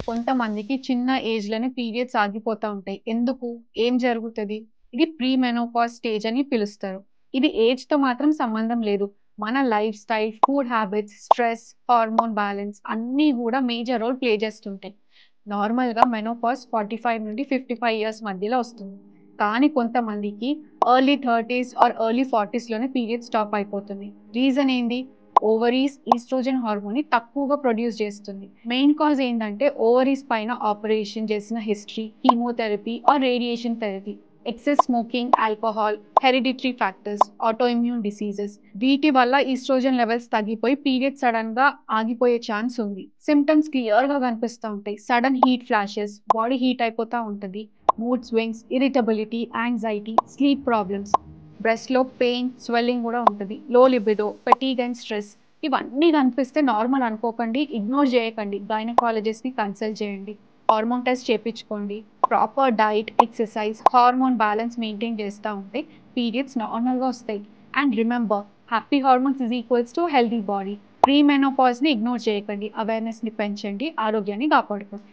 కొంతమందికి చిన్న ఏజ్‌లోనే పీరియడ్స్ ఆగిపోతా ఉంటాయి. ఎందుకు? ఏం జరుగుతది? ఇది ప్రీ మెనోపాజ్ స్టేజ్ అని పిలుస్తారు. ఇది ఏజ్‌తో మాత్రం సంబంధం లేదు. మన life style, food habits, stress, hormone balance అన్నీ గూడా మేజర్ రోల్ ప్లే చేస్తుంటాయి. నార్మల్‌గా మెనోపాజ్ 45 నుండి 55 ఇయర్స్ మధ్యలో వస్తుంది. కానీ కొంతమందికి ఎర్లీ 30స్ ఆర్ ఎర్లీ 40స్‌లోనే పీరియడ్ స్టాప్ అయిపోతుంది. రీజన్ ఏంది? ఓవరీస్ ఈస్ట్రోజన్ హార్మోన్‌ని తక్కువగా ప్రొడ్యూస్ చేస్తుంది. మెయిన్ కాజ్ ఏంటంటే ఓవరీస్ పైన ఆపరేషన్ చేసిన history, chemotherapy or radiation therapy, excess smoking, alcohol, hereditary factors, autoimmune diseases వీటి వల్ల ఈస్ట్రోజన్ లెవెల్స్ తగ్గిపోయి పీరియడ్ సడన్‌గా ఆగిపోయే ఛాన్స్ ఉంది. సింప్టమ్స్ క్లియర్‌గా కనిపిస్తా ఉంటాయి. Sudden heat flashes, body heat అయిపోతా ఉంటది. Mood swings, irritability, anxiety, sleep problems, బ్రెస్ట్‌లో పెయిన్, స్వెల్లింగ్ గూడా ఉంటది. లో లిబిడో, ఫటిగ్ అండ్ స్ట్రెస్ ఇవన్నీ కనిపిస్తే నార్మల్ అనుకోకండి. ఇగ్నోర్ చేయకండి. గైనకాలజిస్ట్‌ని కన్సల్ట్ చేయండి. హార్మోన్ టెస్ట్ చేపించుకోండి. Proper diet, exercise, hormone balance maintain చేస్తా ఉంటే పీరియడ్స్ నార్మల్‌గా వస్తాయి. And remember happy hormones is equals to healthy body. Pre మెనోపాజ్‌ని ఇగ్నోర్ చేయకండి. అవేర్‌నెస్‌ని పెంచండి. ఆరోగ్యాన్ని కాపాడుకోండి.